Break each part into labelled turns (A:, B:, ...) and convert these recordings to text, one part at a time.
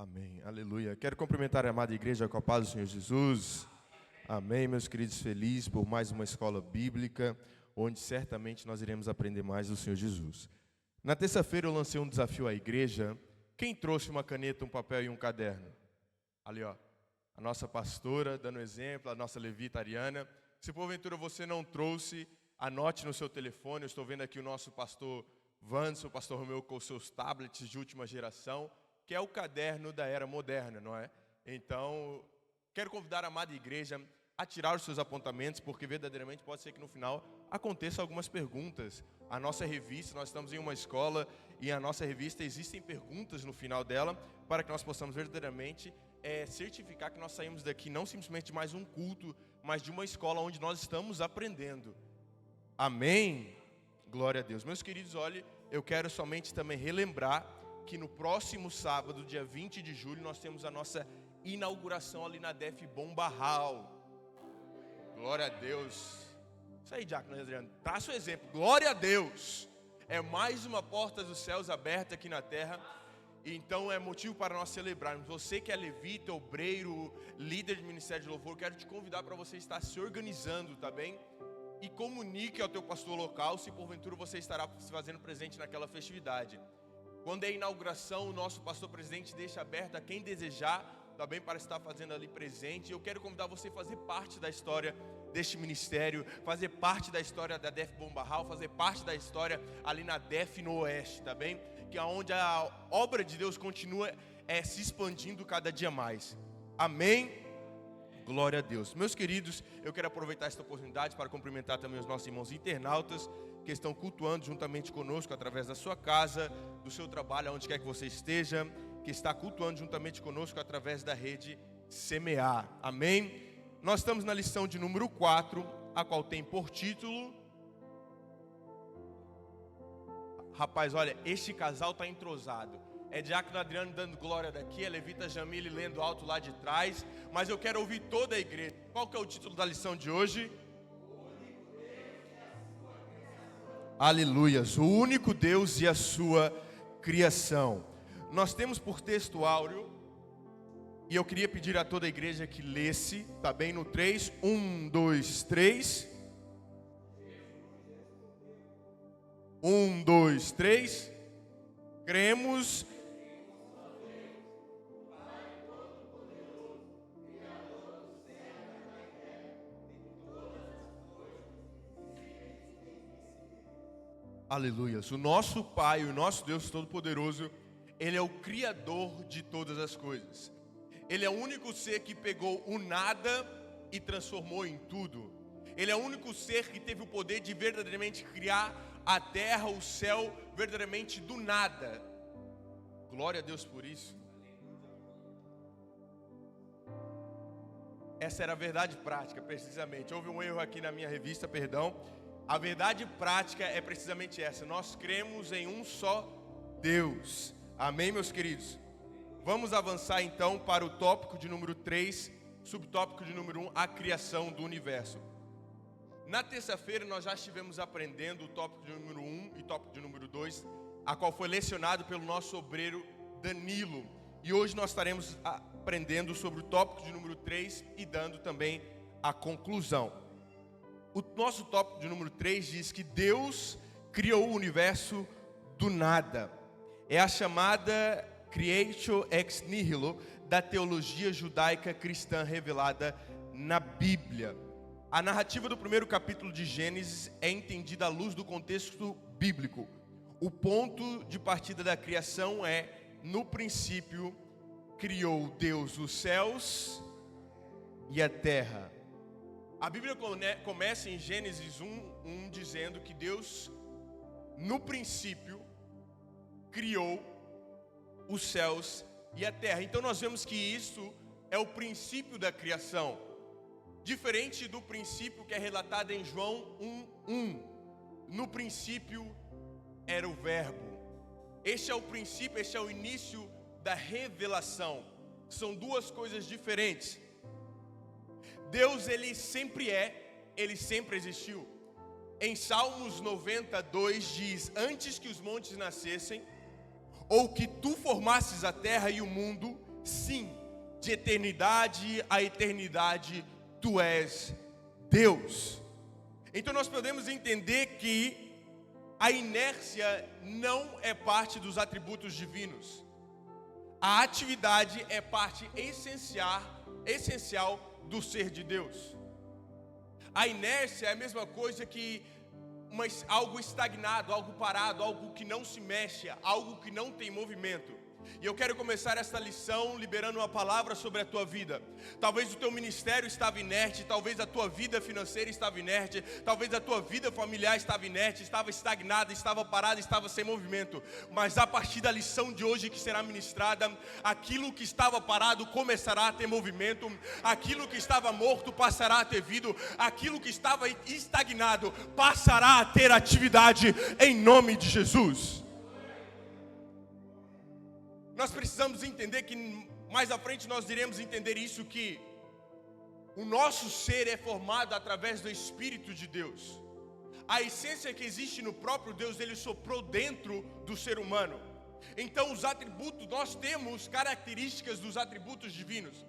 A: Amém, aleluia. Quero cumprimentar a amada igreja com a paz do Senhor Jesus. Amém, meus queridos, felizes por mais uma escola bíblica, onde certamente nós iremos aprender mais do Senhor Jesus. Na terça-feira eu lancei um desafio à igreja. Quem trouxe uma caneta, um papel e um caderno? Ali, ó, a nossa pastora dando exemplo, a nossa levita Ariana. Se porventura você não trouxe, anote no seu telefone. Eu estou vendo aqui o nosso pastor Vanson, o pastor Romeu com seus tablets de última geração, que é o caderno da era moderna, não é? Então, quero convidar a amada igreja a tirar os seus apontamentos, porque verdadeiramente pode ser que no final aconteçam algumas perguntas. A nossa revista, nós estamos em uma escola e a nossa revista existem perguntas no final dela, para que nós possamos verdadeiramente certificar que nós saímos daqui não simplesmente de mais um culto, mas de uma escola onde nós estamos aprendendo. Amém? Glória a Deus. Meus queridos, olhe, eu quero somente também relembrar que no próximo sábado, dia 20 de julho, nós temos a nossa inauguração ali na DEF Bombarral. Glória a Deus. Isso aí, Diácono Adriano, traça o exemplo. Glória a Deus. É mais uma porta dos céus aberta aqui na terra. Então é motivo para nós celebrarmos. Você que é levita, obreiro, líder de ministério de louvor, quero te convidar para você estar se organizando, tá bem? E comunique ao teu pastor local se porventura você estará se fazendo presente naquela festividade. Quando é inauguração, o nosso pastor presidente deixa aberto a quem desejar, também para estar fazendo ali presente. Eu quero convidar você a fazer parte da história deste ministério, fazer parte da história da DEF Bombarral, fazer parte da história ali na DEF no Oeste, tá bem? Que é onde a obra de Deus continua se expandindo cada dia mais. Amém? Glória a Deus. Meus queridos, eu quero aproveitar esta oportunidade para cumprimentar também os nossos irmãos internautas que estão cultuando juntamente conosco através da sua casa, do seu trabalho, onde quer que você esteja, que está cultuando juntamente conosco através da rede Semear. Amém? Nós estamos na lição de número 4, a qual tem por título... Rapaz, olha, este casal está entrosado. É Diácono Adriano dando glória daqui, a levita Jamile lendo alto lá de trás, mas eu quero ouvir toda a igreja. Qual que é o título da lição de hoje? Aleluias, o único Deus e a sua criação. Nós temos por texto áureo, e eu queria pedir a toda a igreja que lesse, tá bem, no 3, 1, 2, 3. 1, 2, 3. Cremos. Aleluias, o nosso Pai, o nosso Deus Todo-Poderoso, Ele é o Criador de todas as coisas. Ele é o único ser que pegou o nada e transformou em tudo. Ele é o único ser que teve o poder de verdadeiramente criar a terra, o céu, verdadeiramente do nada. Glória a Deus por isso. Essa era a verdade prática, precisamente. Houve um erro aqui na minha revista, perdão. A verdade prática é precisamente essa. Nós cremos em um só Deus. Amém, meus queridos? Vamos avançar então para o tópico de número 3, subtópico de número 1, a criação do universo. Na terça-feira nós já estivemos aprendendo o tópico de número 1 e tópico de número 2, a qual foi lecionado pelo nosso obreiro Danilo. E hoje nós estaremos aprendendo sobre o tópico de número 3 e dando também a conclusão. O nosso tópico de número 3 diz que Deus criou o universo do nada. É a chamada Creatio ex nihilo da teologia judaica cristã revelada na Bíblia. A narrativa do primeiro capítulo de Gênesis é entendida à luz do contexto bíblico. O ponto de partida da criação é: no princípio criou Deus os céus e a terra. A Bíblia começa em Gênesis 1 dizendo que Deus, no princípio, criou os céus e a terra. Então nós vemos que isso é o princípio da criação, diferente do princípio que é relatado em João 1:1. No princípio era o verbo. Este é o princípio, este é o início da revelação. São duas coisas diferentes. Deus, Ele sempre Ele sempre existiu. Em Salmos 92 diz: antes que os montes nascessem, ou que tu formasses a terra e o mundo, Sim, de eternidade a eternidade, Tu és Deus. Então nós podemos entender que a inércia não é parte dos atributos divinos. A atividade é parte essencial do ser de Deus. A inércia é a mesma coisa que algo estagnado, algo parado, algo que não se mexe, algo que não tem movimento. E eu quero começar essa lição liberando uma palavra sobre a tua vida. Talvez o teu ministério estava inerte, talvez a tua vida financeira estava inerte, talvez a tua vida familiar estava inerte, estava estagnada, estava parada, estava sem movimento. Mas a partir da lição de hoje que será ministrada, aquilo que estava parado começará a ter movimento, aquilo que estava morto passará a ter vida, aquilo que estava estagnado passará a ter atividade em nome de Jesus. Nós precisamos entender que mais à frente nós iremos entender isso, que o nosso ser é formado através do Espírito de Deus. A essência que existe no próprio Deus, Ele soprou dentro do ser humano. Então os atributos, nós temos características dos atributos divinos.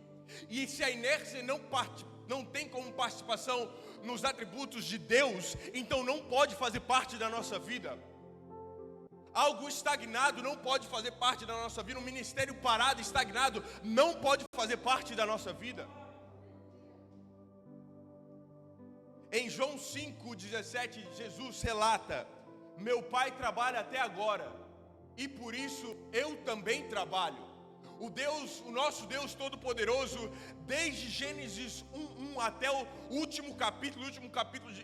A: E se a inércia não tem como participação nos atributos de Deus, então não pode fazer parte da nossa vida. Algo estagnado não pode fazer parte da nossa vida. Um ministério parado, estagnado, não pode fazer parte da nossa vida. Em João 5,17, Jesus relata: meu Pai trabalha até agora, e por isso eu também trabalho. O nosso Deus Todo-Poderoso, desde Gênesis 1:1 até o último capítulo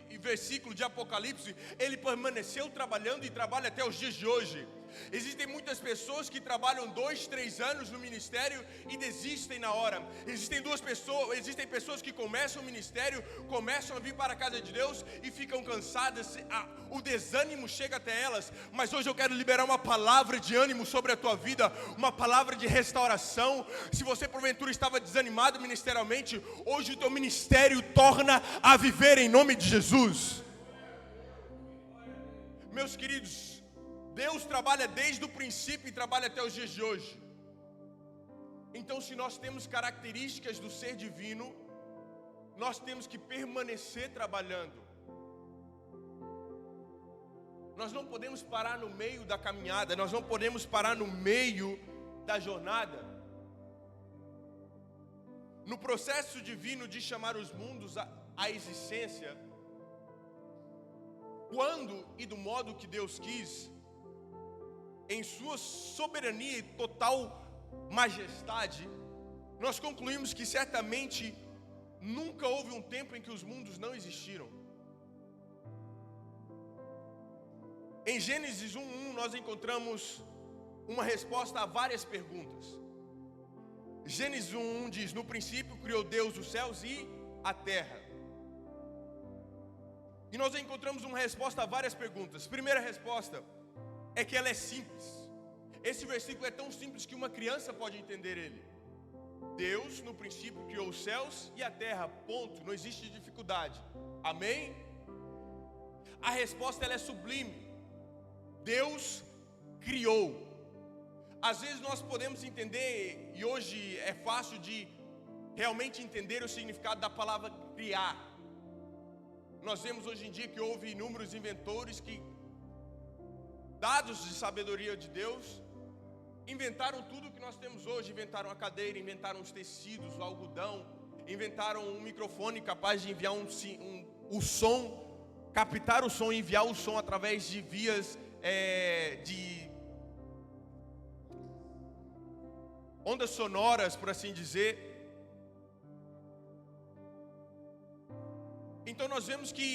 A: e versículo de Apocalipse, Ele permaneceu trabalhando e trabalha até os dias de hoje. Existem muitas pessoas que trabalham 2, 3 anos no ministério e desistem na hora. Existem pessoas que começam o ministério, começam a vir para a casa de Deus e ficam cansadas, o desânimo chega até elas. Mas hoje eu quero liberar uma palavra de ânimo sobre a tua vida, uma palavra de restauração. Se você porventura estava desanimado ministerialmente, hoje o teu ministério torna a viver em nome de Jesus. Meus queridos, Deus trabalha desde o princípio e trabalha até os dias de hoje. Então, se nós temos características do ser divino, nós temos que permanecer trabalhando. Nós não podemos parar no meio da caminhada, nós não podemos parar no meio da jornada. No processo divino de chamar os mundos à existência, quando e do modo que Deus quis, em sua soberania e total majestade, nós concluímos que certamente nunca houve um tempo em que os mundos não existiram. Em Gênesis 1:1 nós encontramos uma resposta a várias perguntas. Gênesis 1:1 diz: no princípio criou Deus os céus e a terra. E nós encontramos uma resposta a várias perguntas. Primeira resposta é que ela é simples. Esse versículo é tão simples que uma criança pode entender ele. Deus no princípio criou os céus e a terra, ponto, não existe dificuldade. Amém? A resposta ela é sublime. Deus criou. Às vezes nós podemos entender, e hoje é fácil de realmente entender o significado da palavra criar. Nós vemos hoje em dia que houve inúmeros inventores que, dados de sabedoria de Deus, inventaram tudo o que nós temos hoje. Inventaram a cadeira, inventaram os tecidos, o algodão, inventaram um microfone capaz de enviar o som, captar o som e enviar o som através de vias de ondas sonoras, por assim dizer. Então nós vemos que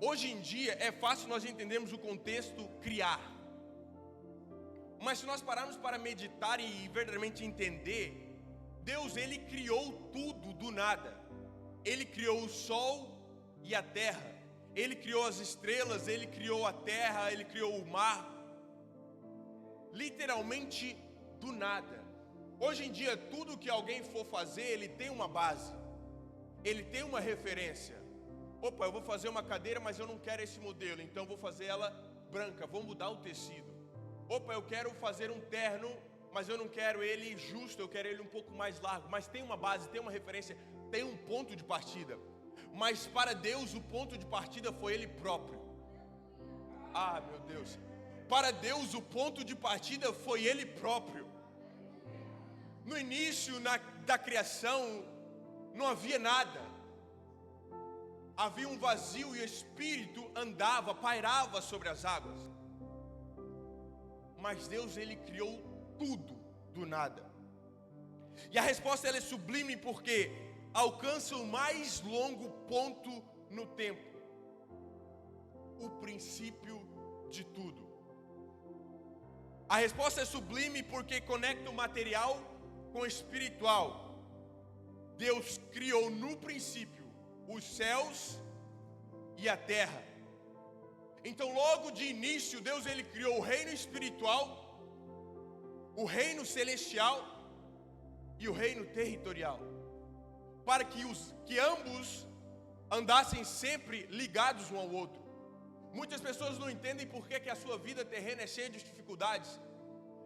A: hoje em dia é fácil nós entendermos o contexto criar. Mas se nós pararmos para meditar e verdadeiramente entender, Deus ele criou tudo do nada. Ele criou o sol e a terra. Ele criou as estrelas, ele criou a terra, ele criou o mar. Literalmente do nada. Hoje em dia tudo que alguém for fazer, ele tem uma base. Ele tem uma referência. Opa, eu vou fazer uma cadeira, mas eu não quero esse modelo, então vou fazer ela branca, vou mudar o tecido. Opa, eu quero fazer um terno
B: mas eu não quero ele justo, eu quero ele um pouco mais largo. Mas tem uma base, tem uma referência, tem um ponto de partida. Mas para Deus o ponto de partida foi Ele próprio. Ah, meu Deus. Para Deus o ponto de partida foi Ele próprio. No início da criação não havia nada. Havia um vazio e o Espírito andava, pairava sobre as águas. Mas Deus, Ele criou tudo do nada. E a resposta ela é sublime porque alcança o mais longo ponto no tempo. O princípio de tudo. A resposta é sublime porque conecta o material com o espiritual. Deus criou no princípio os céus e a terra. Então logo de início Deus ele criou o reino espiritual, o reino celestial e o reino territorial, para que ambos andassem sempre ligados um ao outro. Muitas pessoas não entendem por que a sua vida terrena é cheia de dificuldades.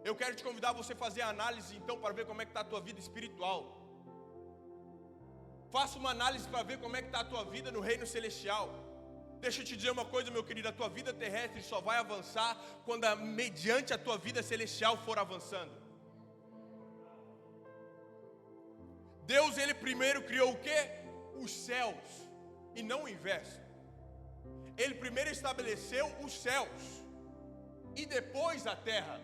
B: Eu quero te convidar a você fazer a análise então para ver como é que está a tua vida espiritual. Faça uma análise para ver como é que está a tua vida no reino celestial. Deixa eu te dizer uma coisa, meu querido, a tua vida terrestre só vai avançar quando mediante a tua vida celestial for avançando. Deus, Ele primeiro criou o quê? Os céus, e não o inverso. Ele primeiro estabeleceu os céus, e depois a terra.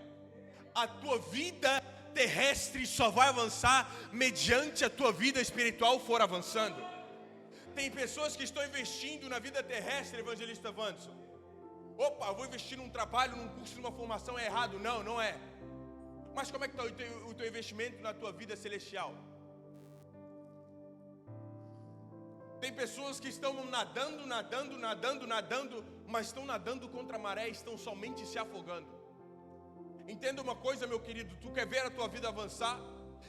B: A tua vida terrestre só vai avançar mediante a tua vida espiritual for avançando. Tem pessoas que estão investindo na vida terrestre, evangelista Wanderson. Opa, eu vou investir num trabalho, num curso, numa formação, é errado. Não, não é. Mas como é que está o teu investimento na tua vida celestial? Tem pessoas que estão nadando, mas estão nadando contra a maré, estão somente se afogando. Entenda uma coisa, meu querido, tu quer ver a tua vida avançar?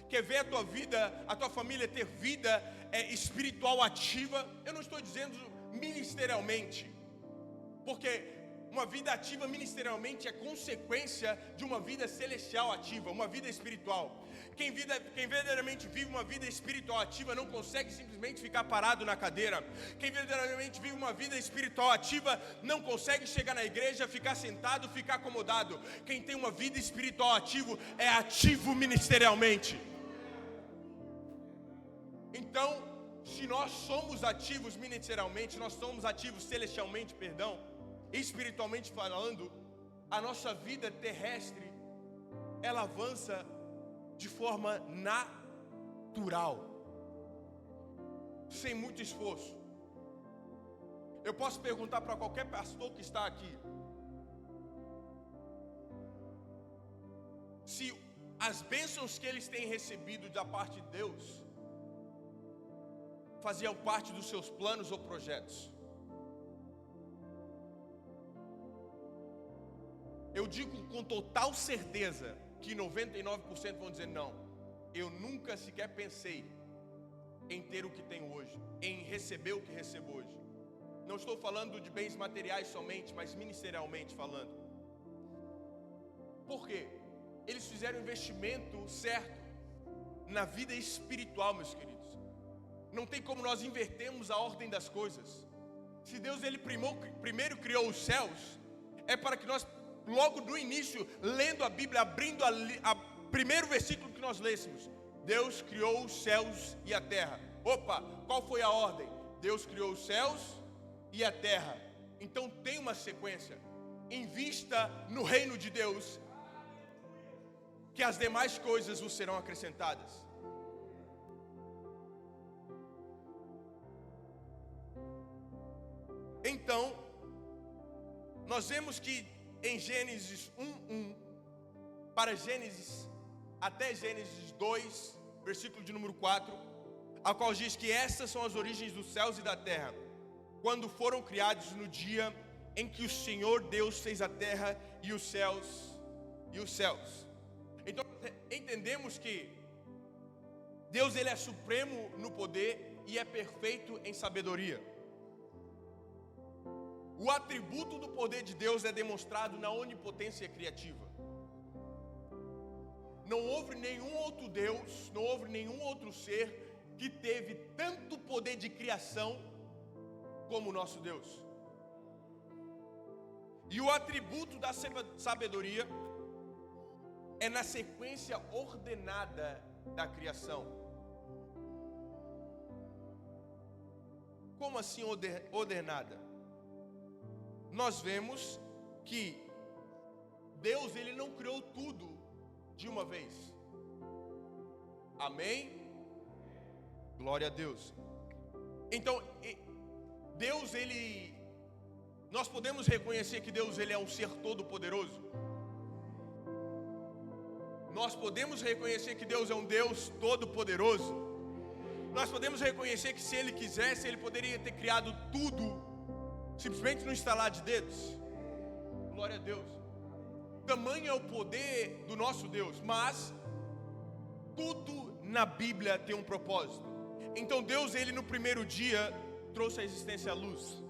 B: Quer ver a tua vida, a tua família ter vida espiritual ativa? Eu não estou dizendo ministerialmente, porque uma vida ativa ministerialmente é consequência de uma vida celestial ativa, uma vida espiritual. Quem verdadeiramente vive uma vida espiritual ativa não consegue simplesmente ficar parado na cadeira. Quem verdadeiramente vive uma vida espiritual ativa não consegue chegar na igreja, ficar sentado, ficar acomodado. Quem tem uma vida espiritual ativa é ativo ministerialmente. Então, se nós somos ativos ministerialmente, nós somos ativos celestialmente, espiritualmente falando, a nossa vida terrestre, ela avança de forma natural, sem muito esforço. Eu posso perguntar para qualquer pastor que está aqui, se as bênçãos que eles têm recebido da parte de Deus faziam parte dos seus planos ou projetos. Eu digo com total certeza que 99% vão dizer não. Eu nunca sequer pensei em ter o que tenho hoje, em receber o que recebo hoje. Não estou falando de bens materiais somente, mas ministerialmente falando. Por quê? Eles fizeram o investimento certo na vida espiritual, meus queridos. Não tem como nós invertermos a ordem das coisas. Se Deus ele primeiro criou os céus, é para que nós logo no início, lendo a Bíblia, abrindo a primeiro versículo que nós lêssemos, Deus criou os céus e a terra. Opa, qual foi a ordem? Deus criou os céus e a terra. Então tem uma sequência. Invista no reino de Deus, que as demais coisas vos serão acrescentadas. Então, nós vemos que em Gênesis 1:1 para Gênesis até Gênesis 2, versículo de número 4, a qual diz que essas são as origens dos céus e da terra, quando foram criados no dia em que o Senhor Deus fez a terra e os céus. Então entendemos que Deus ele é supremo no poder e é perfeito em sabedoria. O atributo do poder de Deus é demonstrado na onipotência criativa. Não houve nenhum outro Deus, não houve nenhum outro ser que teve tanto poder de criação como o nosso Deus. E o atributo da sabedoria é na sequência ordenada da criação. Como assim ordenada? Nós vemos que Deus, ele não criou tudo de uma vez. Amém? Glória a Deus. Então, Deus, nós podemos reconhecer que Deus, ele é um ser todo-poderoso. Nós podemos reconhecer que Deus é um Deus todo-poderoso. Nós podemos reconhecer que se Ele quisesse, Ele poderia ter criado tudo, simplesmente no estalar de dedos. Glória a Deus. Tamanho é o poder do nosso Deus, mas tudo na Bíblia tem um propósito. Então Deus, ele no primeiro dia trouxe à existência a luz.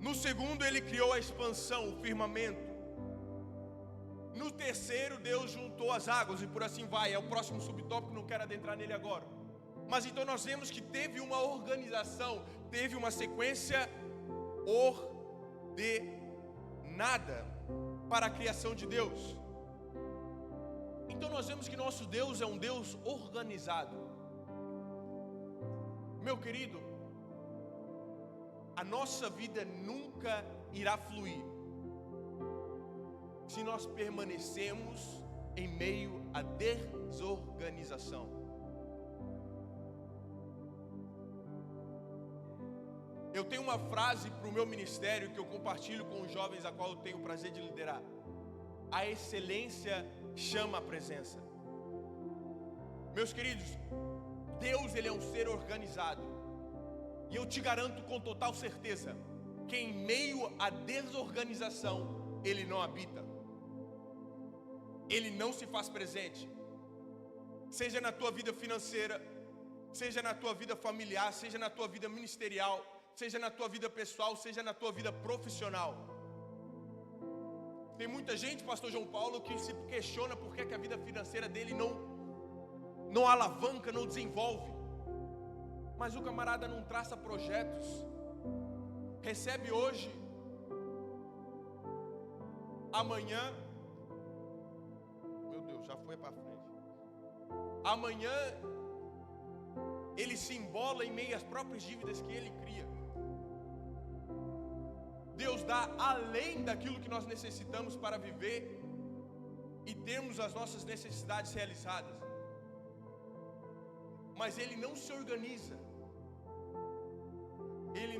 B: No segundo, ele criou a expansão, o firmamento. No terceiro, Deus juntou as águas, e por assim vai. É o próximo subtópico, não quero adentrar nele agora. Mas então nós vemos que teve uma organização, teve uma sequência ordenada para a criação de Deus. Então nós vemos que nosso Deus é um Deus organizado. Meu querido, a nossa vida nunca irá fluir se nós permanecemos em meio à desorganização. Eu tenho uma frase para o meu ministério que eu compartilho com os jovens a qual eu tenho o prazer de liderar. A excelência chama a presença. Meus queridos, Deus, ele é um ser organizado. E eu te garanto com total certeza que em meio à desorganização Ele não habita. Ele não se faz presente. Seja na tua vida financeira, seja na tua vida familiar, seja na tua vida ministerial, seja na tua vida pessoal, seja na tua vida profissional. Tem muita gente, pastor João Paulo, que se questiona por que a vida financeira dele não alavanca, não desenvolve. Mas o camarada não traça projetos. Recebe hoje, amanhã, meu Deus, já foi para frente. Amanhã ele se embola em meio às próprias dívidas que ele cria. Deus dá além daquilo que nós necessitamos para viver e termos as nossas necessidades realizadas. Mas Ele não se organiza. Ele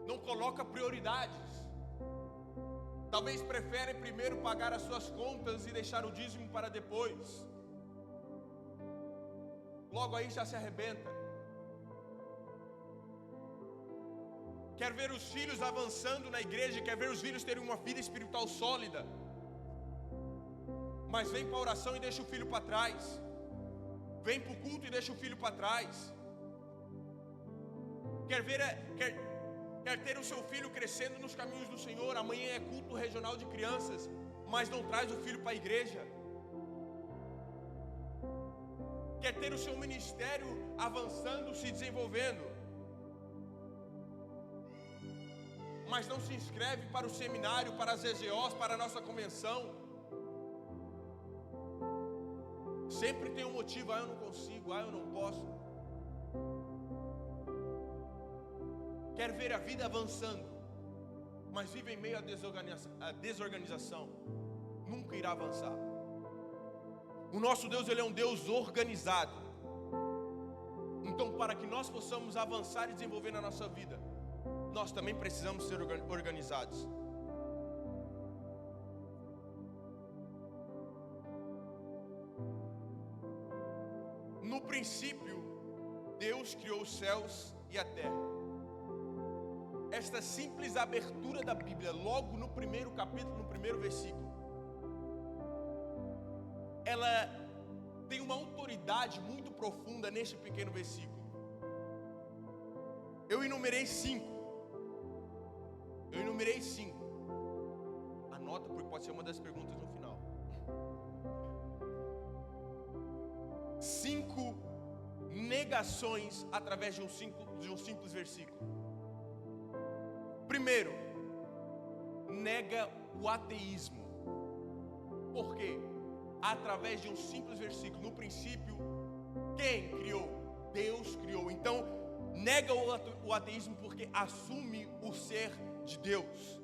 B: não coloca prioridades. Talvez prefere primeiro pagar as suas contas e deixar o dízimo para depois. Logo aí já se arrebenta. Quer ver os filhos avançando na igreja, quer ver os filhos terem uma vida espiritual sólida, mas vem para a oração e deixa o filho para trás. Vem para o culto e deixa o filho para trás. Quer ter o seu filho crescendo nos caminhos do Senhor. Amanhã é culto regional de crianças, mas não traz o filho para a igreja. Quer ter o seu ministério avançando, se desenvolvendo, mas não se inscreve para o seminário, para as EGOs, para a nossa convenção. Sempre tem um motivo: eu não consigo, eu não posso. Quer ver a vida avançando, mas vive em meio à desorganização, nunca irá avançar. O nosso Deus, Ele é um Deus organizado. Então, para que nós possamos avançar e desenvolver na nossa vida, nós também precisamos ser organizados. No princípio, Deus criou os céus e a terra. Esta simples abertura da Bíblia, logo no primeiro capítulo, no primeiro versículo, ela tem uma autoridade muito profunda neste pequeno versículo. Eu enumerei cinco. Anota, porque pode ser uma das perguntas no final. 5 negações através de um simples versículo. Primeiro, nega o ateísmo. Por quê? Através de um simples versículo. No princípio, quem criou? Deus criou. Então, nega o ateísmo porque assume o ser de Deus.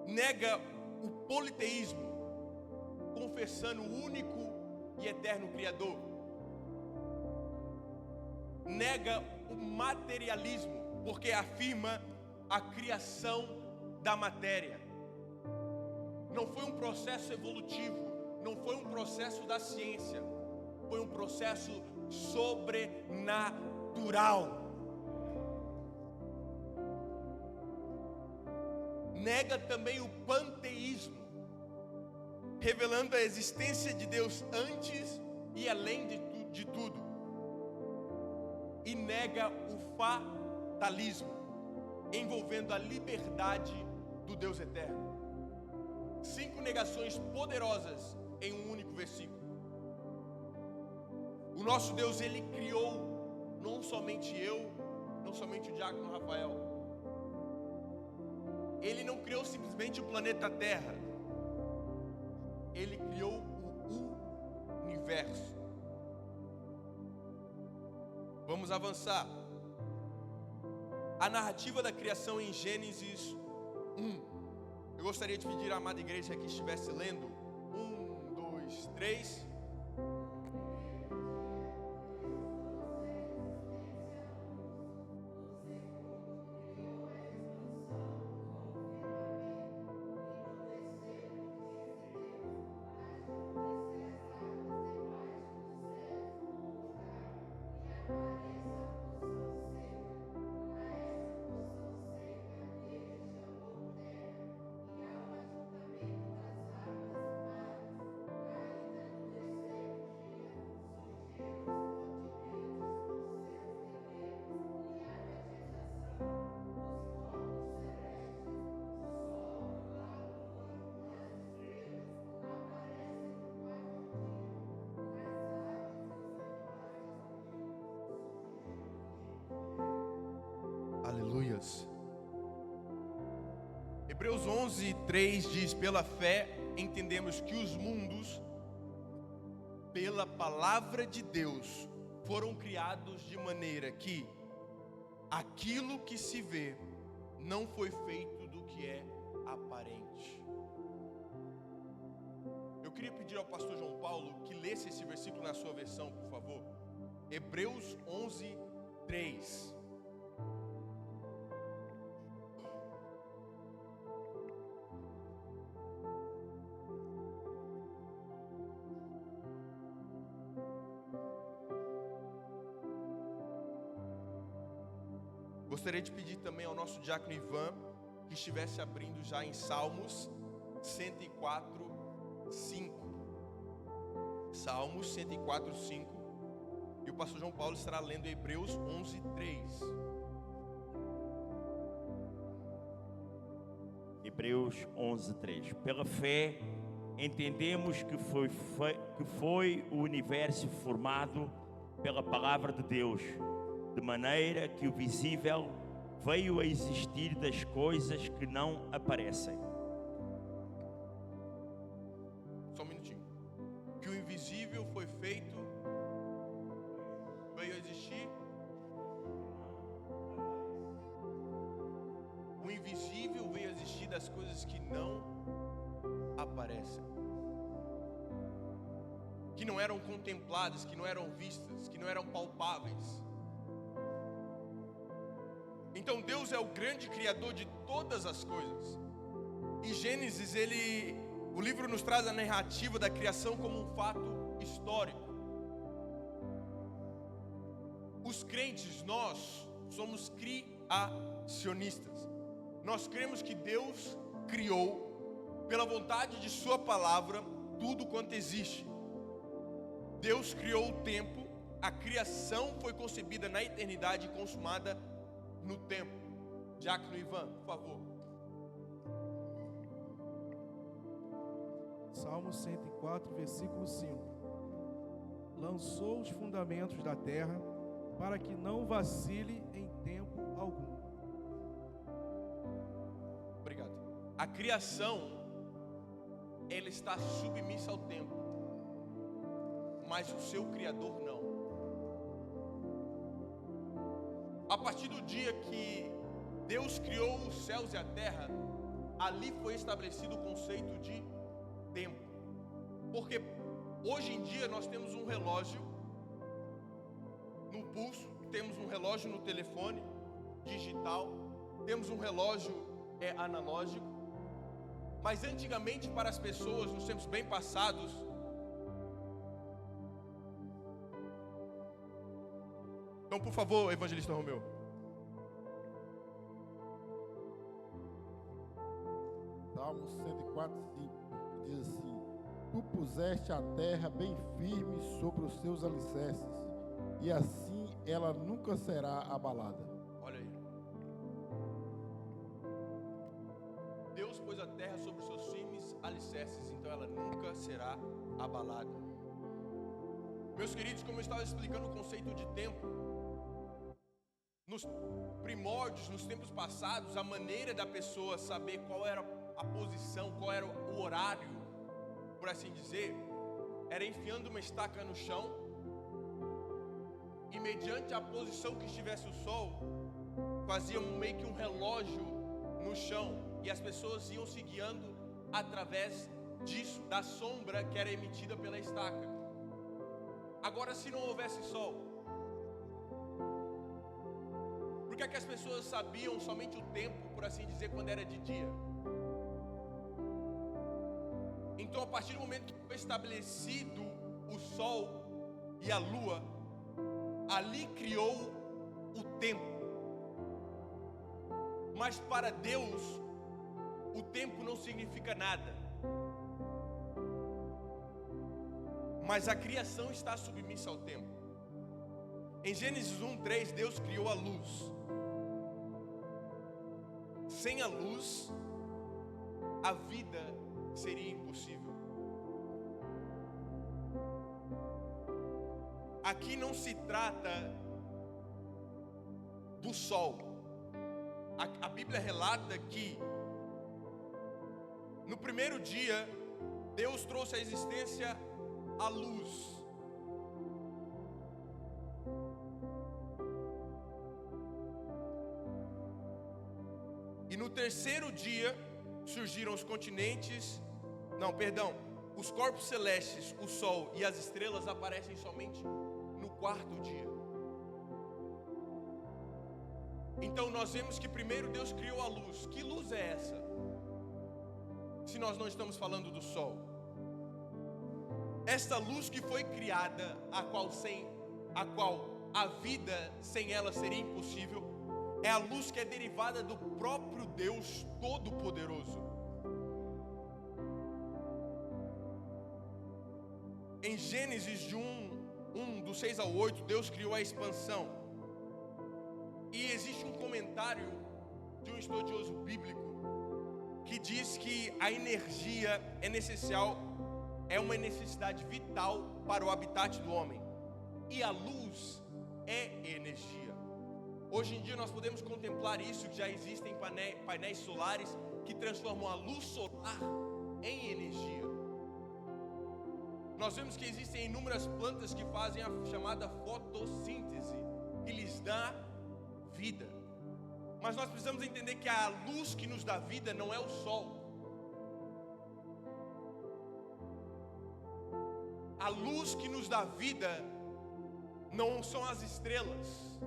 B: Nega o politeísmo, confessando o único e eterno Criador. Nega o materialismo, porque afirma a criação da matéria. Não foi um processo evolutivo, não foi um processo da ciência, foi um processo sobrenatural. Nega também o panteísmo, revelando a existência de Deus antes e além de tudo. E nega o fatalismo, envolvendo a liberdade do Deus eterno. 5 negações poderosas em um único versículo. O nosso Deus, Ele criou não somente eu, não somente o diácono Rafael. Ele não criou simplesmente o planeta Terra. Ele criou o universo. Vamos avançar. A narrativa da criação em Gênesis 1. Eu gostaria de pedir à amada igreja que estivesse lendo. 1, 2, 3. Aleluias. Hebreus 11, 3 diz: pela fé entendemos que os mundos, pela palavra de Deus, foram criados de maneira que aquilo que se vê não foi feito do que é aparente. Eu queria pedir ao pastor João Paulo que lesse esse versículo na sua versão, por favor. Hebreus 11, 3. Gostaria de pedir também ao nosso diácono Ivan que estivesse abrindo já em Salmos 104, 5. Salmos 104, 5. E o pastor João Paulo estará lendo Hebreus 11, 3.
C: Hebreus 11, 3. Pela fé entendemos que foi o universo formado pela palavra de Deus, de maneira que o visível veio a existir das coisas que não aparecem.
B: Só um minutinho. Que o invisível foi feito, veio a existir. O invisível veio a existir das coisas que não aparecem, que não eram contempladas, que não eram vistas, que não eram palpáveis. Então Deus é o grande criador de todas as coisas. Em Gênesis, o livro nos traz a narrativa da criação como um fato histórico. Os crentes, nós somos criacionistas. Nós cremos que Deus criou, pela vontade de sua palavra, tudo quanto existe. Deus criou o tempo, a criação foi concebida na eternidade e consumada no tempo. Diácono Ivan, por favor.
D: Salmo 104, versículo 5. Lançou os fundamentos da terra para que não vacile em tempo algum.
B: Obrigado. A criação, ela está submissa ao tempo, mas o seu Criador não. A partir do dia que Deus criou os céus e a terra, ali foi estabelecido o conceito de tempo. Porque hoje em dia nós temos um relógio no pulso, temos um relógio no telefone digital, temos um relógio analógico. Mas antigamente, para as pessoas, nos tempos bem passados, então, por favor, evangelista Romeu.
E: Salmo 104:5 diz assim: Tu puseste a terra bem firme sobre os seus alicerces, e assim ela nunca será abalada.
B: Olha aí. Deus pôs a terra sobre os seus firmes alicerces, então ela nunca será abalada. Meus queridos, como eu estava explicando o conceito de tempo, nos primórdios, nos tempos passados, a maneira da pessoa saber qual era a posição, qual era o horário, por assim dizer, era enfiando uma estaca no chão e, mediante a posição que estivesse o sol, fazia meio que um relógio no chão, e as pessoas iam se guiando através disso, da sombra que era emitida pela estaca. Agora, se não houvesse sol, por que é que as pessoas sabiam somente o tempo, por assim dizer, quando era de dia? Então, a partir do momento que foi estabelecido o sol e a lua, ali criou o tempo. Mas para Deus, o tempo não significa nada. Mas a criação está submissa ao tempo. Em Gênesis 1:3, Deus criou a luz. Sem a luz, a vida seria impossível. Aqui não se trata do sol. A Bíblia relata que no primeiro dia Deus trouxe à existência a luz. E no terceiro dia surgiram os continentes, os corpos celestes, o sol e as estrelas aparecem somente no quarto dia. Então nós vemos que primeiro Deus criou a luz. Que luz é essa? Se nós não estamos falando do sol. Esta luz que foi criada, a qual a vida sem ela seria impossível, é a luz que é derivada do próprio Deus Todo-Poderoso. Em Gênesis de 1, do 6 ao 8, Deus criou a expansão. E existe um comentário de um estudioso bíblico que diz que a energia é uma necessidade vital para o habitat do homem. E a luz é energia. Hoje em dia nós podemos contemplar isso, que já existem painéis solares que transformam a luz solar em energia. Nós vemos que existem inúmeras plantas que fazem a chamada fotossíntese, que lhes dá vida. Mas nós precisamos entender que a luz que nos dá vida não é o sol. A luz que nos dá vida não são as estrelas.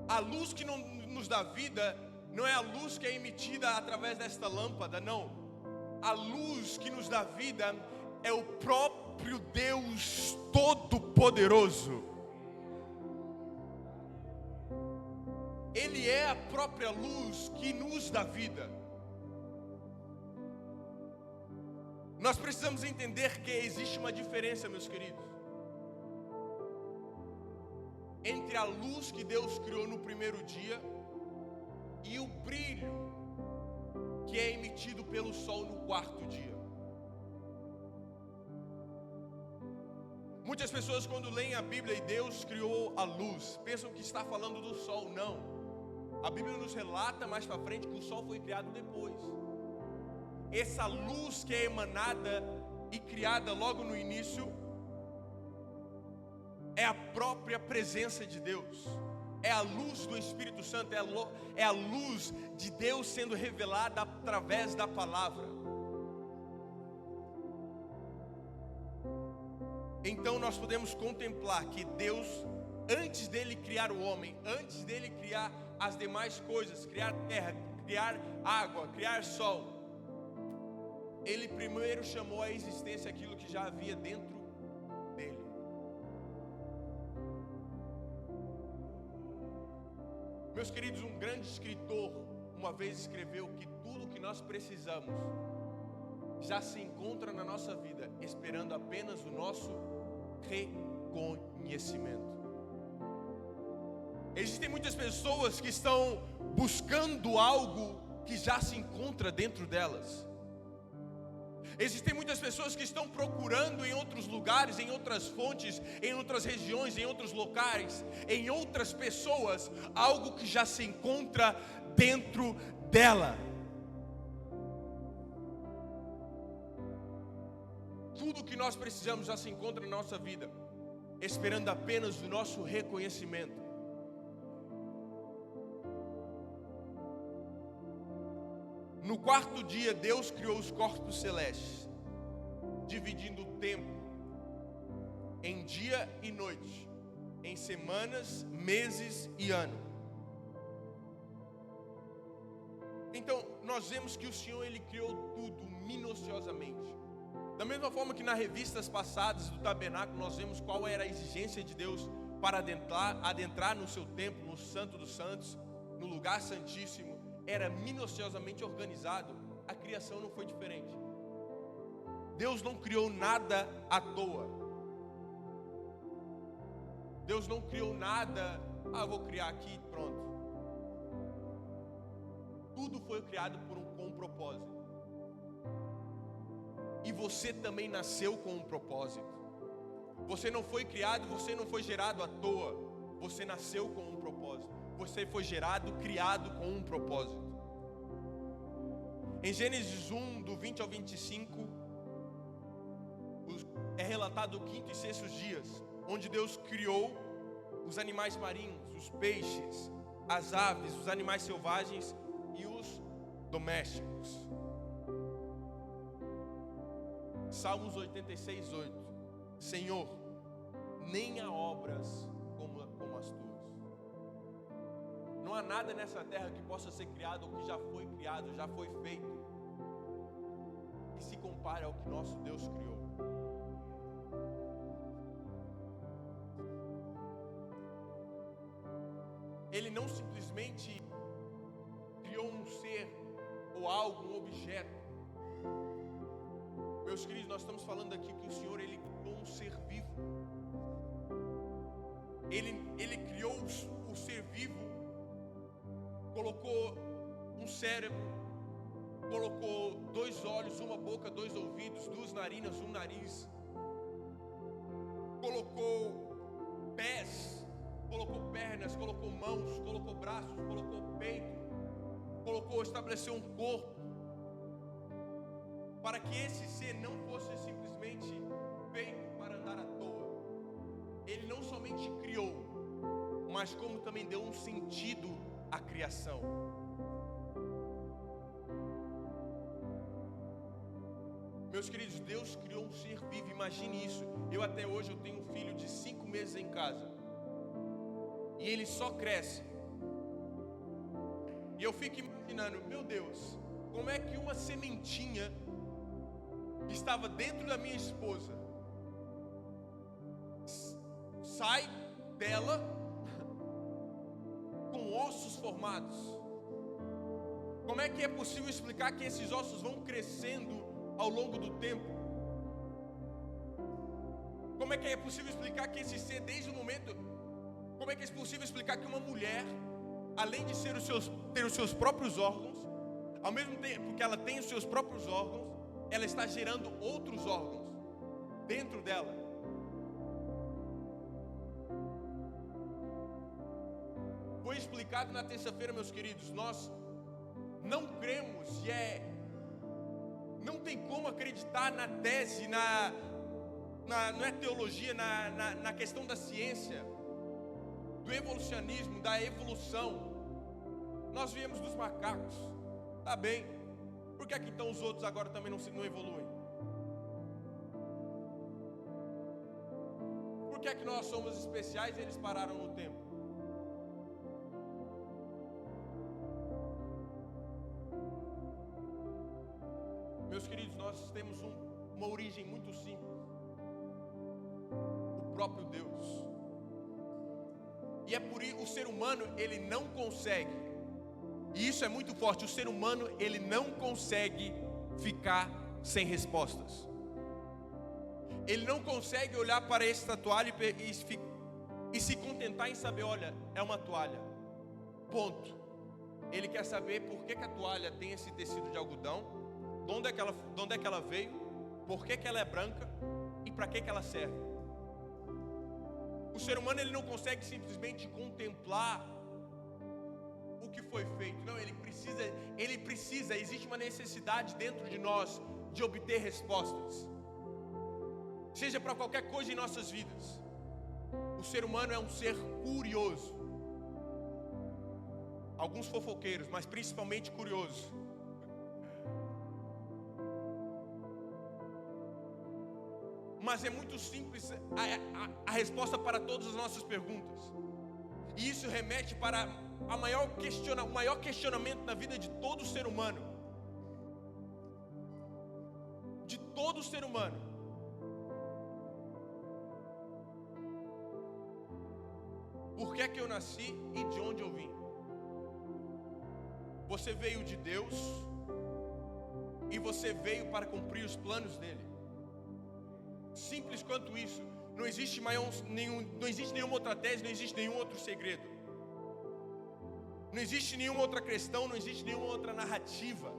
B: A luz que nos dá vida não é a luz que é emitida através desta lâmpada, não. A luz que nos dá vida é o próprio Deus Todo-Poderoso. Ele é a própria luz que nos dá vida. Nós precisamos entender que existe uma diferença, meus queridos, entre a luz que Deus criou no primeiro dia e o brilho que que é emitido pelo sol no quarto dia. Muitas pessoas, quando leem a Bíblia e Deus criou a luz, pensam que está falando do sol. Não. A Bíblia nos relata mais para frente que o sol foi criado depois. Essa luz que é emanada e criada logo no início é a própria presença de Deus. É a luz do Espírito Santo, é a luz de Deus sendo revelada através da palavra. Então nós podemos contemplar que Deus, antes dele criar o homem, antes dele criar as demais coisas, criar terra, criar água, criar sol, ele primeiro chamou à existência aquilo que já havia dentro dele. Meus queridos, um grande escritor uma vez escreveu que tudo que nós precisamos já se encontra na nossa vida, esperando apenas o nosso reconhecimento. Existem muitas pessoas que estão buscando algo que já se encontra dentro delas. Existem muitas pessoas que estão procurando em outros lugares, em outras fontes, em outras regiões, em outros locais, em outras pessoas, algo que já se encontra dentro dela. Tudo que nós precisamos já se encontra na nossa vida, esperando apenas o nosso reconhecimento. No quarto dia, Deus criou os corpos celestes, dividindo o tempo em dia e noite, em semanas, meses e ano. Então, nós vemos que o Senhor, Ele criou tudo minuciosamente. Da mesma forma que nas revistas passadas do tabernáculo, nós vemos qual era a exigência de Deus para adentrar no seu templo, no Santo dos Santos, no lugar santíssimo, era minuciosamente organizado. A criação não foi diferente. Deus não criou nada à toa. Deus não criou nada, vou criar aqui e pronto. Tudo foi criado com um propósito. E você também nasceu com um propósito. Você não foi criado, você não foi gerado à toa. Você nasceu com um propósito. Você foi gerado, criado com um propósito. Em Gênesis 1, do 20 ao 25, é relatado o quinto e sexto dias, onde Deus criou os animais marinhos, os peixes, as aves, os animais selvagens e os domésticos. Salmos 86, 8. Senhor, nem há obras como as tuas. Não há nada nessa terra que possa ser criado ou que já foi criado, já foi feito, que se compare ao que nosso Deus criou. Ele não simplesmente criou um ser ou algo, um objeto. Meus queridos, nós estamos falando aqui que o Senhor, Ele criou um ser vivo. Ele criou o ser vivo, colocou um cérebro, colocou 2 olhos, uma boca, 2 ouvidos, 2 narinas, um nariz, colocou pés, colocou pernas, colocou mãos, colocou braços, colocou peito, estabeleceu um corpo, para que esse ser não fosse simplesmente feito para andar à toa. Ele não somente criou, mas como também deu um sentido à criação. Meus queridos, Deus criou um ser vivo, imagine isso. Eu até hoje eu tenho um filho de 5 meses em casa, e ele só cresce, e eu fico imaginando, meu Deus, como é que uma sementinha que estava dentro da minha esposa sai dela com ossos formados? Como é que é possível explicar que esses ossos vão crescendo ao longo do tempo? Como é que é possível explicar que esse ser, desde o momento, como é que é possível explicar que uma mulher, além de ter os seus próprios órgãos, ao mesmo tempo que ela tem os seus próprios órgãos, ela está gerando outros órgãos dentro dela. Foi explicado na terça-feira, meus queridos, nós não cremos não tem como acreditar na tese, não é teologia, na questão da ciência, do evolucionismo, da evolução. Nós viemos dos macacos, tá bem? Por que é que então os outros agora também não evoluem? Por que é que nós somos especiais e eles pararam no tempo? Meus queridos, nós temos uma origem muito simples: o próprio Deus. E é por isso o ser humano, ele não consegue, e isso é muito forte, o ser humano, ele não consegue ficar sem respostas. Ele não consegue olhar para esta toalha e se contentar em saber, olha, é uma toalha, ponto. Ele quer saber por que a toalha tem esse tecido de algodão, de onde é que ela veio, por que ela é branca e para que ela serve. O ser humano, ele não consegue simplesmente contemplar o que foi feito. Não, ele precisa, existe uma necessidade dentro de nós de obter respostas. Seja para qualquer coisa em nossas vidas. O ser humano é um ser curioso. Alguns fofoqueiros, mas principalmente curioso. Mas é muito simples a resposta para todas as nossas perguntas. E isso remete para o maior questionamento na vida de todo ser humano. De todo ser humano. Por que é que eu nasci e de onde eu vim? Você veio de Deus e você veio para cumprir os planos dele. Simples quanto isso. Não existe nenhuma outra tese, não existe nenhum outro segredo. Não existe nenhuma outra questão, não existe nenhuma outra narrativa.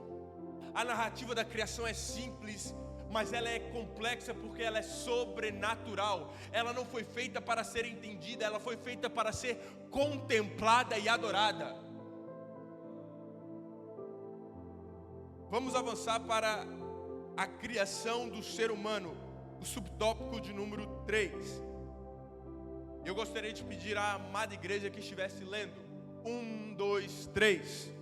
B: A narrativa da criação é simples, mas ela é complexa porque ela é sobrenatural. Ela não foi feita para ser entendida, ela foi feita para ser contemplada e adorada. Vamos avançar para a criação do ser humano, o subtópico de número 3. Eu gostaria de pedir à amada igreja que estivesse lendo. 1, 2, 3.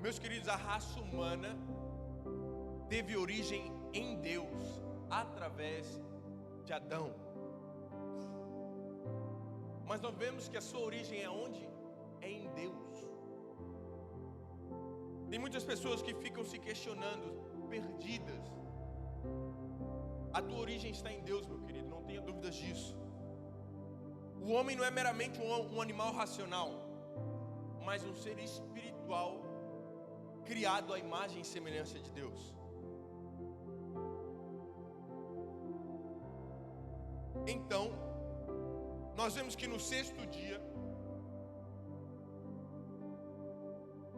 B: Meus queridos, a raça humana teve origem em Deus, através de Adão. Mas nós vemos que a sua origem é onde? É em Deus. Tem muitas pessoas que ficam se questionando, perdidas. A tua origem está em Deus, meu querido, não tenha dúvidas disso. O homem não é meramente um animal racional, mas um ser espiritual, criado à imagem e semelhança de Deus. Então, nós vemos que no sexto dia,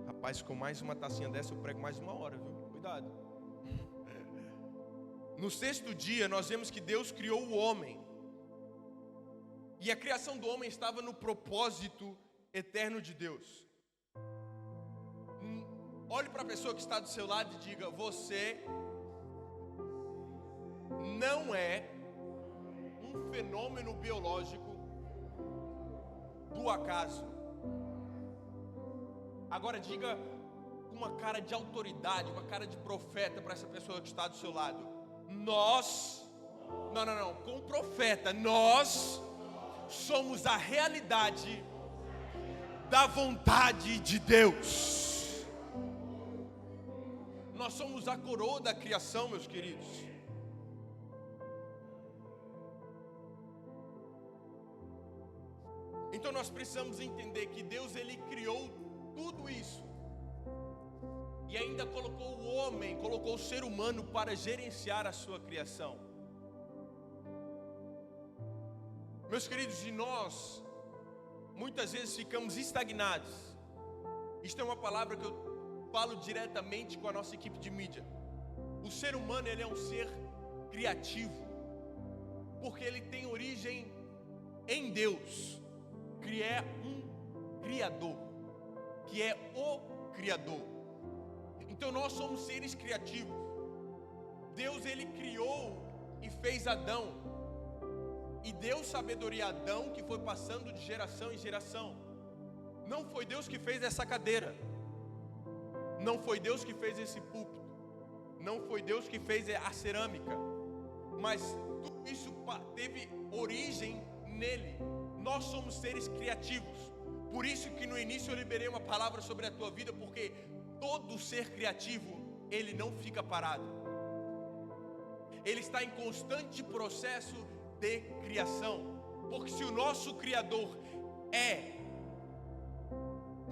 B: rapaz, com mais uma tacinha dessa eu prego mais 1 hora, viu? Cuidado. No sexto dia, nós vemos que Deus criou o homem. E a criação do homem estava no propósito eterno de Deus. Olhe para a pessoa que está do seu lado e diga: você não é um fenômeno biológico do acaso. Agora diga com uma cara de autoridade, uma cara de profeta para essa pessoa que está do seu lado: nós, não, com o profeta, nós somos a realidade da vontade de Deus. Nós somos a coroa da criação, meus queridos. Então nós precisamos entender que Deus, Ele criou tudo isso. E ainda colocou o homem, colocou o ser humano para gerenciar a sua criação. Meus queridos, e nós muitas vezes ficamos estagnados. Isto é uma palavra que eu falo diretamente com a nossa equipe de mídia. O ser humano, ele é um ser criativo, porque ele tem origem em Deus, que é um Criador, que é o Criador. Então nós somos seres criativos. Deus, ele criou e fez Adão, e deu sabedoria a Adão, que foi passando de geração em geração. Não foi Deus que fez essa cadeira, não foi Deus que fez esse púlpito, não foi Deus que fez a cerâmica, mas tudo isso teve origem nele. Nós somos seres criativos. Por isso que no início eu liberei uma palavra sobre a tua vida, porque todo ser criativo, ele não fica parado, ele está em constante processo de criação. Porque se o nosso Criador é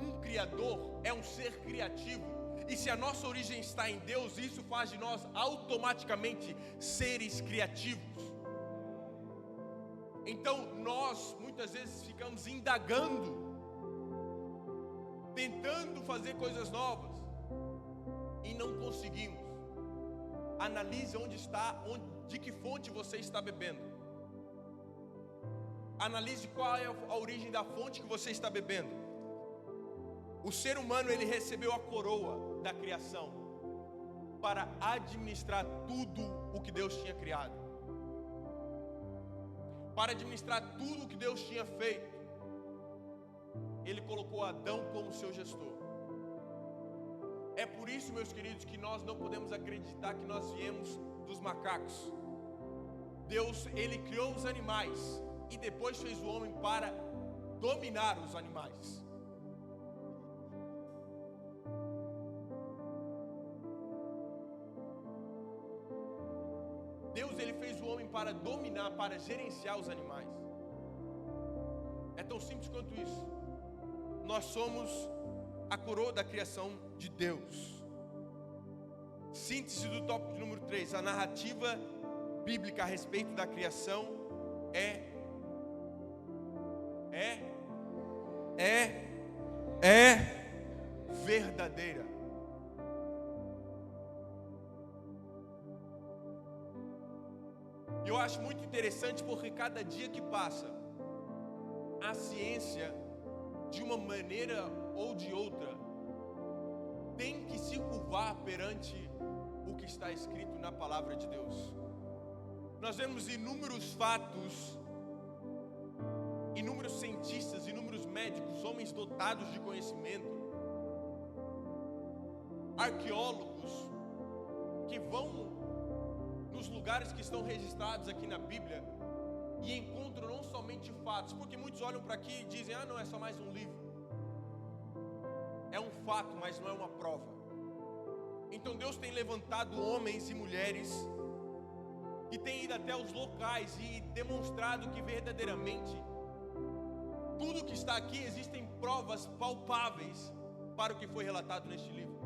B: um Criador, é um ser criativo, e se a nossa origem está em Deus, isso faz de nós automaticamente seres criativos. Então nós muitas vezes ficamos indagando, tentando fazer coisas novas, e não conseguimos. Analise onde está, de que fonte você está bebendo. Analise qual é a origem da fonte que você está bebendo. O ser humano, ele recebeu a coroa da criação para administrar tudo o que Deus tinha criado, para administrar tudo o que Deus tinha feito. Ele colocou Adão como seu gestor. É por isso, meus queridos, que nós não podemos acreditar que nós viemos dos macacos. Deus, ele criou os animais e depois fez o homem para dominar os animais. Deus, ele fez o homem para dominar, para gerenciar os animais. É tão simples quanto isso. Nós somos a coroa da criação de Deus. Síntese do tópico número 3. A narrativa bíblica a respeito da criação é verdadeira. Eu acho muito interessante porque cada dia que passa, a ciência, de uma maneira ou de outra, tem que se curvar perante o que está escrito na palavra de Deus. Nós vemos inúmeros fatos, inúmeros cientistas, inúmeros médicos, homens dotados de conhecimento, arqueólogos que vão nos lugares que estão registrados aqui na Bíblia e encontram não somente fatos, porque muitos olham para aqui e dizem: ah, não, é só mais um livro. É um fato, mas não é uma prova. Então Deus tem levantado homens e mulheres que têm ido até os locais e demonstrado que verdadeiramente tudo que está aqui, existem provas palpáveis para o que foi relatado neste livro.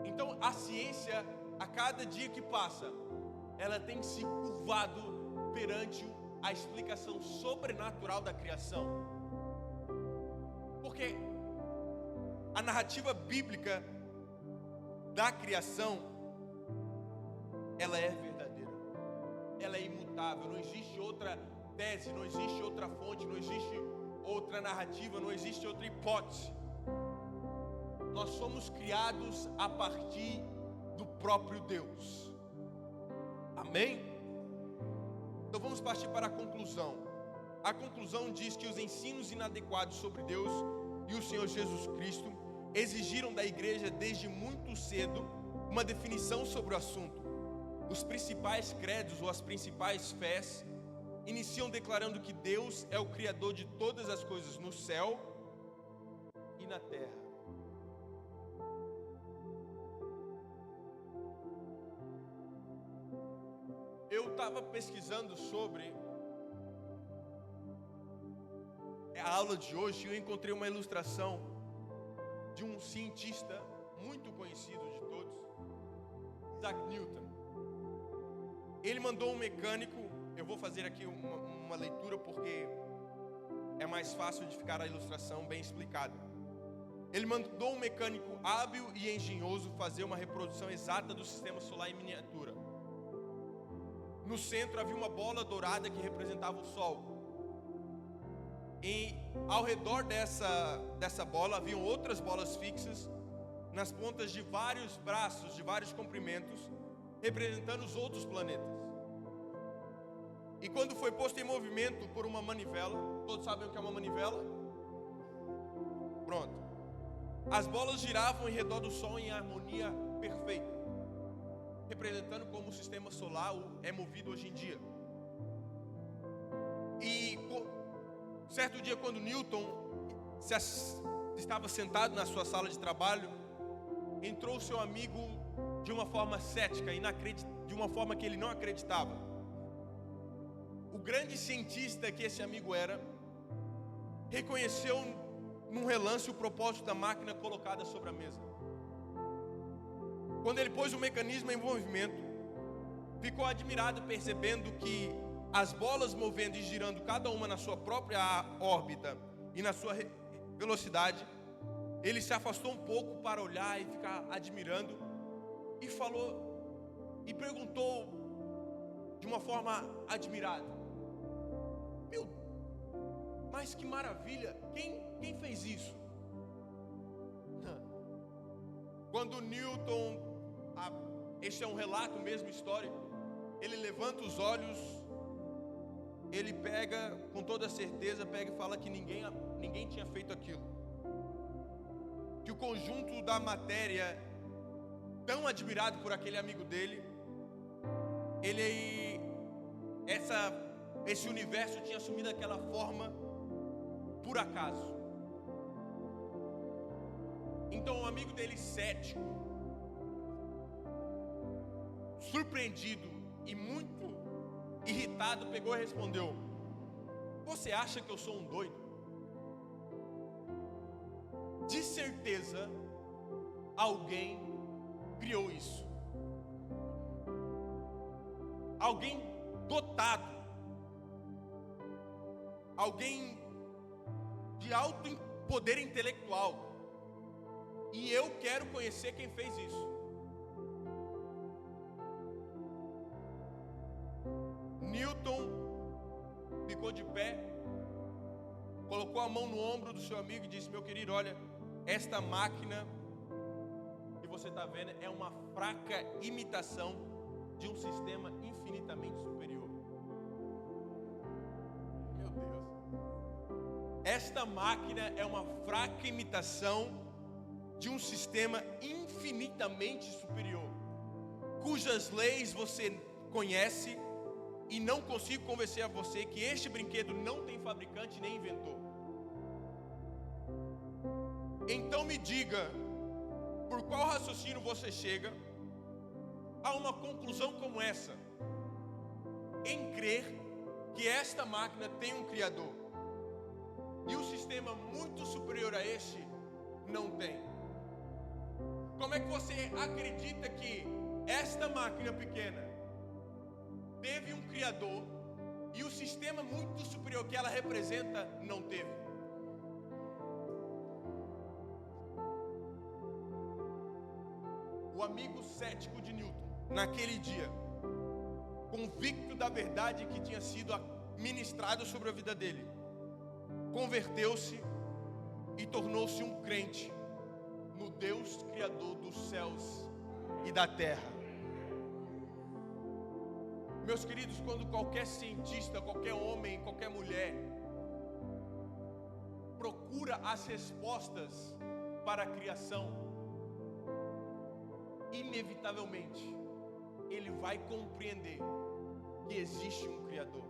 B: Então a ciência, a cada dia que passa, ela tem se curvado perante a explicação sobrenatural da criação. Porque a narrativa bíblica da criação, ela é verdadeira, ela é imutável. Não existe outra tese, não existe outra fonte, não existe outra narrativa, não existe outra hipótese. Nós somos criados a partir do próprio Deus. Amém? Então vamos partir para a conclusão. A conclusão diz que os ensinos inadequados sobre Deus e o Senhor Jesus Cristo exigiram da igreja desde muito cedo uma definição sobre o assunto. Os principais credos ou as principais fés iniciam declarando que Deus é o Criador de todas as coisas no céu e na terra. Eu estava pesquisando sobre a aula de hoje, eu encontrei uma ilustração de um cientista muito conhecido de todos, Isaac Newton. Ele mandou um mecânico, eu vou fazer aqui uma leitura porque é mais fácil de ficar a ilustração bem explicada. Ele mandou um mecânico hábil e engenhoso fazer uma reprodução exata do sistema solar em miniatura. No centro havia uma bola dourada que representava o Sol. E ao redor dessa bola haviam outras bolas fixas nas pontas de vários braços, de vários comprimentos, representando os outros planetas. E quando foi posto em movimento por uma manivela, todos sabem o que é uma manivela? Pronto. As bolas giravam em redor do Sol em harmonia perfeita, representando como o sistema solar é movido hoje em dia. E certo dia, quando Newton estava sentado na sua sala de trabalho, entrou seu amigo de uma forma cética, de uma forma que ele não acreditava. O grande cientista que esse amigo era, reconheceu num relance o propósito da máquina colocada sobre a mesa. Quando ele pôs o mecanismo em movimento, ficou admirado percebendo que as bolas movendo e girando cada uma na sua própria órbita e na sua velocidade, ele se afastou um pouco para olhar e ficar admirando e falou e perguntou de uma forma admirada: meu, mas que maravilha, quem fez isso? Quando Newton, este é um relato mesmo histórico, ele levanta os olhos, ele pega, com toda certeza, pega e fala que ninguém tinha feito aquilo. Que o conjunto da matéria, tão admirado por aquele amigo dele, esse universo tinha assumido aquela forma por acaso. Então o amigo dele, cético, surpreendido e muito irritado, pegou e respondeu: você acha que eu sou um doido? De certeza alguém criou isso. Alguém dotado, alguém de alto poder intelectual, e eu quero conhecer quem fez isso. Newton ficou de pé, colocou a mão no ombro do seu amigo e disse: meu querido, olha, esta máquina que você está vendo é uma fraca imitação de um sistema infinitamente superior. Meu Deus. Esta máquina é uma fraca imitação de um sistema infinitamente superior, cujas leis você conhece, e não consigo convencer a você que este brinquedo não tem fabricante nem inventor. Então me diga, por qual raciocínio você chega a uma conclusão como essa, em crer que esta máquina tem um criador e um sistema muito superior a este não tem? Como é que você acredita que esta máquina pequena teve um criador e o sistema muito superior que ela representa não teve? O amigo cético de Newton, naquele dia, convicto da verdade que tinha sido ministrado sobre a vida dele, converteu-se e tornou-se um crente no Deus Criador dos céus e da terra. Meus queridos, quando qualquer cientista, qualquer homem, qualquer mulher procura as respostas para a criação, inevitavelmente ele vai compreender que existe um Criador.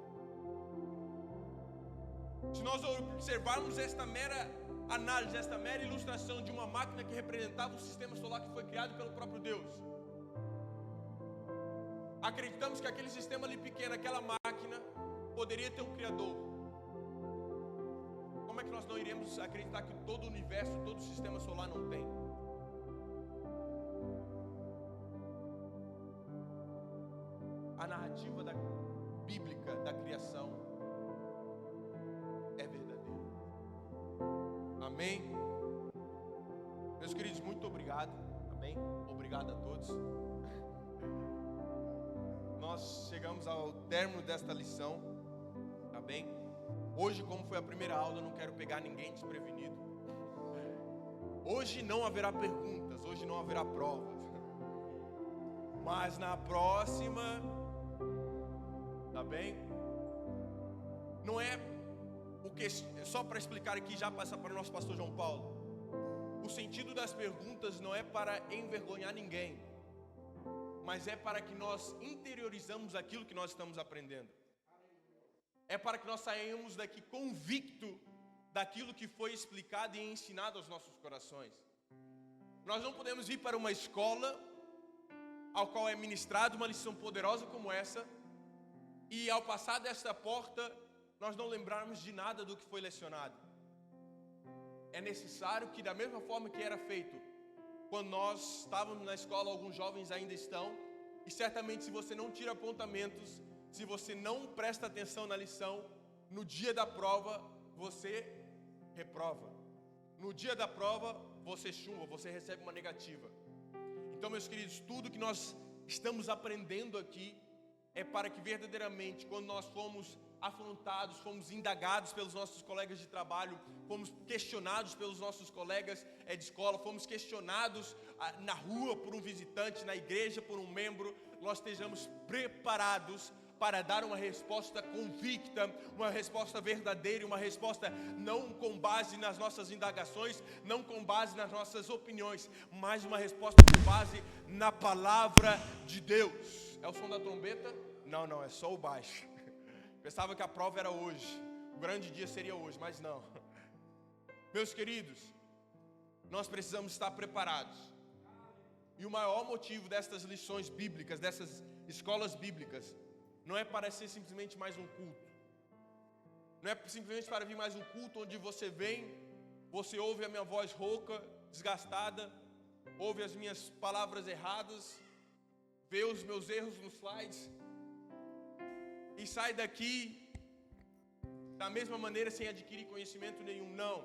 B: Se nós observarmos esta mera análise, esta mera ilustração de uma máquina que representava o sistema solar que foi criado pelo próprio Deus, acreditamos que aquele sistema ali pequeno, aquela máquina, poderia ter um Criador. Como é que nós não iremos acreditar que todo o universo, todo o sistema solar não tem. A narrativa bíblica da criação é verdadeira. Amém? Meus queridos, muito obrigado. Amém? Obrigado a todos. Nós chegamos ao término desta lição. Tá bem? Hoje, como foi a primeira aula, eu não quero pegar ninguém desprevenido. Hoje não haverá perguntas, hoje não haverá provas. Mas na próxima, tá bem? Não é o que, só para explicar aqui, já passa para o nosso pastor João Paulo. O sentido das perguntas não é para envergonhar ninguém, mas é para que nós interiorizamos aquilo que nós estamos aprendendo. É para que nós saímos daqui convicto daquilo que foi explicado e ensinado aos nossos corações. Nós não podemos vir para uma escola ao qual é ministrada uma lição poderosa como essa, e ao passar desta porta, nós não lembrarmos de nada do que foi lecionado. É necessário que, da mesma forma que era feito quando nós estávamos na escola, alguns jovens ainda estão, e certamente se você não tira apontamentos, se você não presta atenção na lição, no dia da prova, você reprova. No dia da prova, você chumba, você recebe uma negativa. Então, meus queridos, tudo que nós estamos aprendendo aqui é para que verdadeiramente, quando nós fomos afrontados, fomos indagados pelos nossos colegas de trabalho, fomos questionados pelos nossos colegas de escola, fomos questionados na rua por um visitante, na igreja por um membro, nós estejamos preparados para dar uma resposta convicta, uma resposta verdadeira, uma resposta não com base nas nossas indagações, não com base nas nossas opiniões, mas uma resposta com base na palavra de Deus. É o som da trombeta? Não, é só o baixo. Pensava que a prova era hoje, o grande dia seria hoje, mas não. Meus queridos, nós precisamos estar preparados. E o maior motivo destas lições bíblicas, dessas escolas bíblicas, não é para ser simplesmente mais um culto. Não é simplesmente para vir mais um culto onde você vem, você ouve a minha voz rouca, desgastada, ouve as minhas palavras erradas, vê os meus erros nos slides e sai daqui da mesma maneira sem adquirir conhecimento nenhum. Não.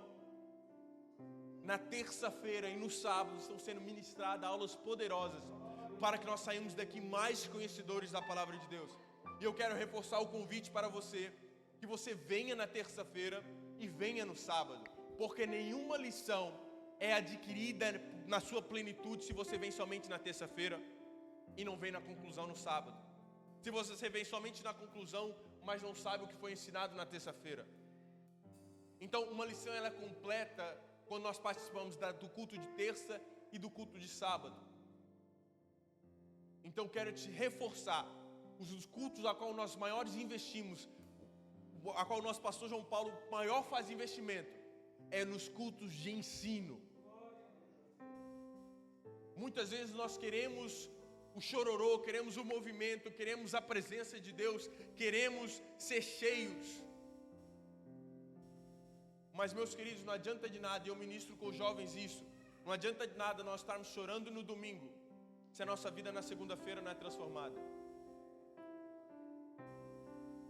B: Na terça-feira e no sábado estão sendo ministradas aulas poderosas para que nós saímos daqui mais conhecedores da palavra de Deus. E eu quero reforçar o convite para você, que você venha na terça-feira e venha no sábado, porque nenhuma lição é adquirida na sua plenitude se você vem somente na terça-feira e não vem na conclusão no sábado. Se você vem somente na conclusão, mas não sabe o que foi ensinado na terça-feira. Então, uma lição ela é completa quando nós participamos do culto de terça e do culto de sábado. Então, quero te reforçar. Os cultos a qual nós maiores investimos, a qual o nosso pastor João Paulo maior faz investimento, é nos cultos de ensino. Muitas vezes nós queremos o chororô, queremos o movimento, queremos a presença de Deus, queremos ser cheios. Mas, meus queridos, não adianta de nada, e eu ministro com os jovens isso, não adianta de nada nós estarmos chorando no domingo, se a nossa vida na segunda-feira não é transformada.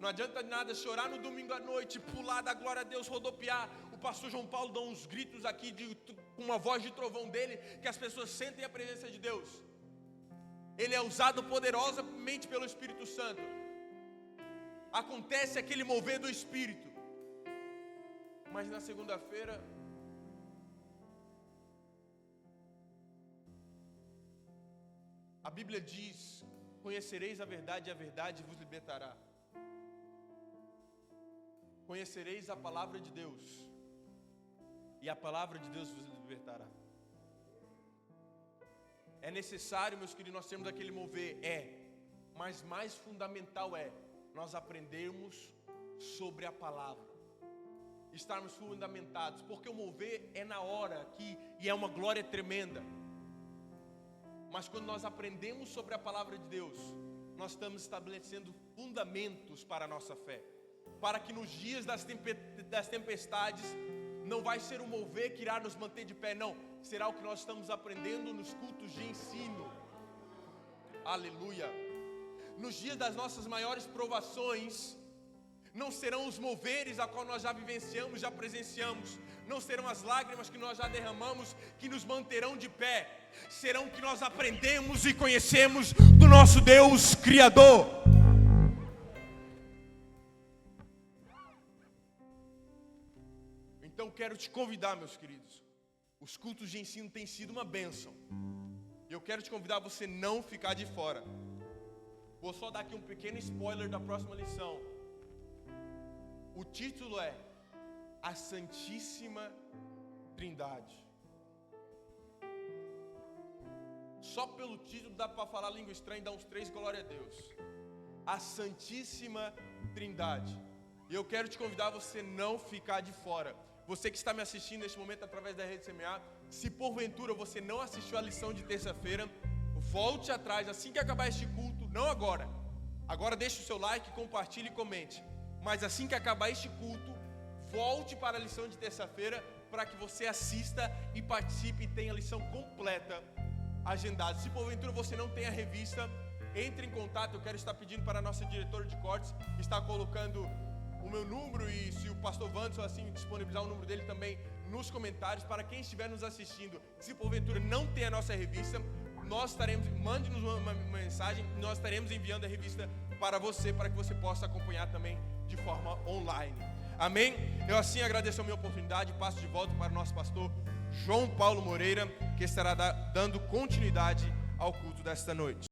B: Não adianta de nada chorar no domingo à noite, pular da glória a Deus, rodopiar. O pastor João Paulo dá uns gritos aqui com uma voz de trovão dele, que as pessoas sentem a presença de Deus. Ele é usado poderosamente pelo Espírito Santo. Acontece aquele mover do Espírito. Mas na segunda-feira, a Bíblia diz: conhecereis a verdade e a verdade vos libertará. Conhecereis a palavra de Deus, e a palavra de Deus vos libertará. É necessário, meus queridos, nós temos aquele mover, mas mais fundamental é nós aprendermos sobre a palavra, estarmos fundamentados, porque o mover é na hora aqui, e é uma glória tremenda. Mas quando nós aprendemos sobre a palavra de Deus, nós estamos estabelecendo fundamentos para a nossa fé, para que nos dias das tempestades não vai ser o mover que irá nos manter de pé, não. Será o que nós estamos aprendendo nos cultos de ensino. Aleluia. Nos dias das nossas maiores provações, não serão os moveres a qual nós já vivenciamos, já presenciamos, não serão as lágrimas que nós já derramamos que nos manterão de pé, serão o que nós aprendemos e conhecemos do nosso Deus Criador. Então quero te convidar, meus queridos, os cultos de ensino têm sido uma bênção, e eu quero te convidar a você não ficar de fora. Vou só dar aqui um pequeno spoiler da próxima lição. O título é A Santíssima Trindade. Só pelo título dá para falar língua estranha e dar uns 3 glória a Deus. A Santíssima Trindade. E eu quero te convidar a você não ficar de fora. Você que está me assistindo neste momento através da Rede CMA, se porventura você não assistiu a lição de terça-feira, volte atrás assim que acabar este culto, não agora. Agora deixe o seu like, compartilhe e comente. Mas assim que acabar este culto, volte para a lição de terça-feira para que você assista e participe e tenha a lição completa agendada. Se porventura você não tem a revista, entre em contato. Eu quero estar pedindo para a nossa diretora de cortes estar colocando o meu número, e se o pastor Wanderson assim disponibilizar o número dele também nos comentários, para quem estiver nos assistindo, se porventura não tem a nossa revista, nós estaremos, mande-nos uma mensagem, nós estaremos enviando a revista para você, para que você possa acompanhar também de forma online. Amém? Eu assim agradeço a minha oportunidade, passo de volta para o nosso pastor João Paulo Moreira, que estará dando continuidade ao culto desta noite.